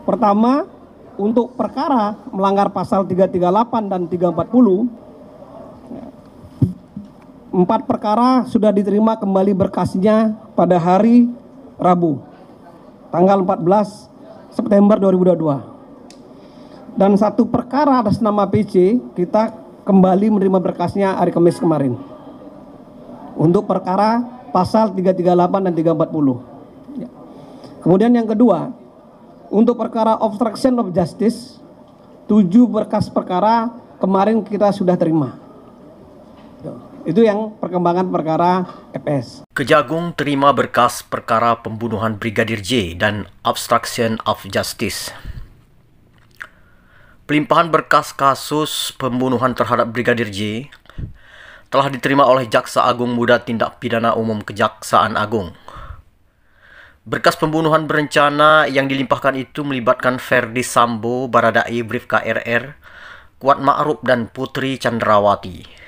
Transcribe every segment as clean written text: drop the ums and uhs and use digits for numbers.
Pertama, untuk perkara melanggar pasal 338 dan 340, 4 perkara sudah diterima kembali berkasnya pada hari Rabu, tanggal 14 September 2022. Dan 1 perkara atas nama PC kita kembali menerima berkasnya hari Kamis kemarin. Untuk perkara pasal 338 dan 340. Kemudian yang kedua, untuk perkara obstruction of justice, 7 berkas perkara kemarin kita sudah terima. Itu yang perkembangan perkara FS. Kejagung terima berkas perkara pembunuhan Brigadir J dan obstruction of justice. Pelimpahan berkas kasus pembunuhan terhadap Brigadir J telah diterima oleh Jaksa Agung Muda Tindak Pidana Umum Kejaksaan Agung. Berkas pembunuhan berencana yang dilimpahkan itu melibatkan Ferdi Sambo, Baradae Bribka RR, Kuat Ma'ruf dan Putri Chandrawati.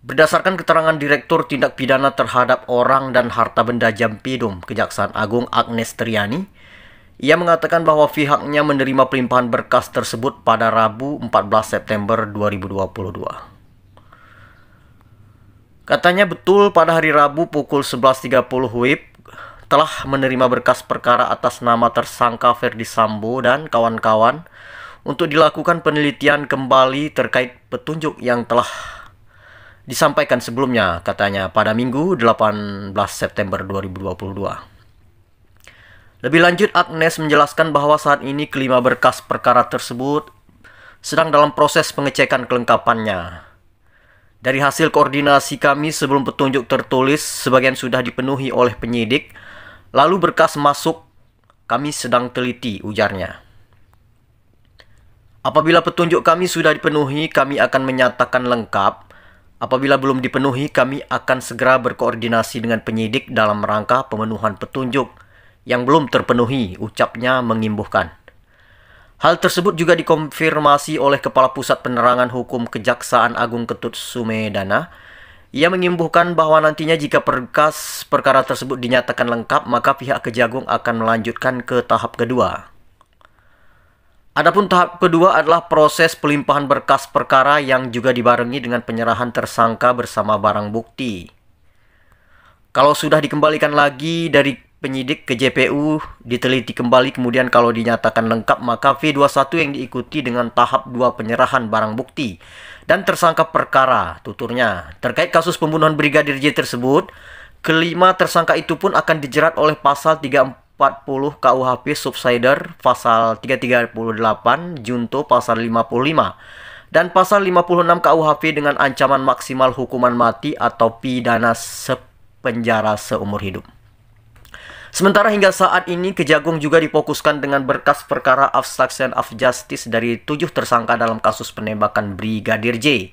Berdasarkan keterangan Direktur Tindak Pidana Terhadap Orang dan Harta Benda Jampidum Kejaksaan Agung Agnes Triani, ia mengatakan bahwa pihaknya menerima pelimpahan berkas tersebut pada Rabu 14 September 2022. Katanya betul pada hari Rabu pukul 11.30 WIB telah menerima berkas perkara atas nama tersangka Ferdi Sambo dan kawan-kawan untuk dilakukan penelitian kembali terkait petunjuk yang telah disampaikan sebelumnya, katanya pada Minggu 18 September 2022. Lebih lanjut, Agnes menjelaskan bahwa saat ini kelima berkas perkara tersebut sedang dalam proses pengecekan kelengkapannya. Dari hasil koordinasi kami sebelum petunjuk tertulis, sebagian sudah dipenuhi oleh penyidik, lalu berkas masuk, kami sedang teliti, ujarnya. Apabila petunjuk kami sudah dipenuhi, kami akan menyatakan lengkap. Apabila belum dipenuhi, kami akan segera berkoordinasi dengan penyidik dalam rangka pemenuhan petunjuk yang belum terpenuhi, ucapnya mengimbuhkan. Hal tersebut juga dikonfirmasi oleh Kepala Pusat Penerangan Hukum Kejaksaan Agung Ketut Sumedana. Ia mengimbuhkan bahwa nantinya jika berkas perkara tersebut dinyatakan lengkap, maka pihak Kejagung akan melanjutkan ke tahap kedua. Adapun tahap kedua adalah proses pelimpahan berkas perkara yang juga dibarengi dengan penyerahan tersangka bersama barang bukti. Kalau sudah dikembalikan lagi dari penyidik ke JPU, diteliti kembali, kemudian kalau dinyatakan lengkap, maka V21 yang diikuti dengan tahap 2 penyerahan barang bukti dan tersangka perkara, tuturnya. Terkait kasus pembunuhan Brigadir J tersebut, kelima tersangka itu pun akan dijerat oleh pasal 340 KUHP Subsider, pasal 338 Junto pasal 55 dan pasal 56 KUHP dengan ancaman maksimal hukuman mati atau pidana penjara seumur hidup. Sementara hingga saat ini Kejagung juga difokuskan dengan berkas perkara obstruction of justice dari 7 tersangka dalam kasus penembakan Brigadir J.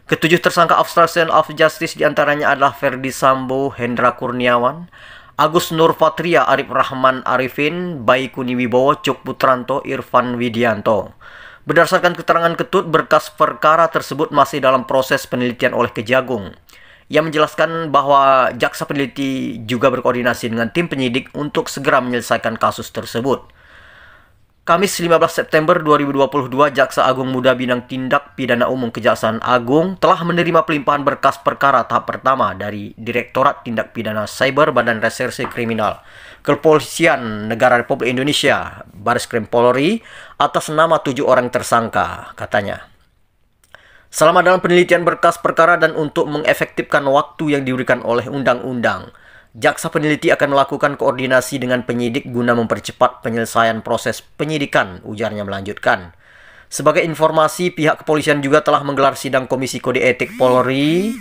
Ketujuh tersangka obstruction of justice diantaranya adalah Ferdi Sambo, Hendra Kurniawan, Agus Nur Fatria, Arif Rahman Arifin, Baikuni Wibowo, Cuk Putranto, Irfan Widianto. Berdasarkan keterangan Ketut, berkas perkara tersebut masih dalam proses penelitian oleh Kejagung. Ia menjelaskan bahwa jaksa peneliti juga berkoordinasi dengan tim penyidik untuk segera menyelesaikan kasus tersebut. Kamis 15 September 2022, Jaksa Agung Muda Bidang Tindak Pidana Umum Kejaksaan Agung telah menerima pelimpahan berkas perkara tahap pertama dari Direktorat Tindak Pidana Cyber Badan Reserse Kriminal Kepolisian Negara Republik Indonesia, Bareskrim Polri, atas nama 7 orang tersangka, katanya. Selama dalam penelitian berkas perkara dan untuk mengefektifkan waktu yang diberikan oleh undang-undang, jaksa peneliti akan melakukan koordinasi dengan penyidik guna mempercepat penyelesaian proses penyidikan, ujarnya melanjutkan. Sebagai informasi, pihak kepolisian juga telah menggelar sidang Komisi Kode Etik Polri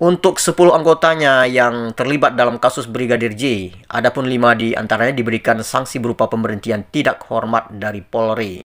untuk 10 anggotanya yang terlibat dalam kasus Brigadir J. Adapun 5 di antaranya diberikan sanksi berupa pemberhentian tidak hormat dari Polri.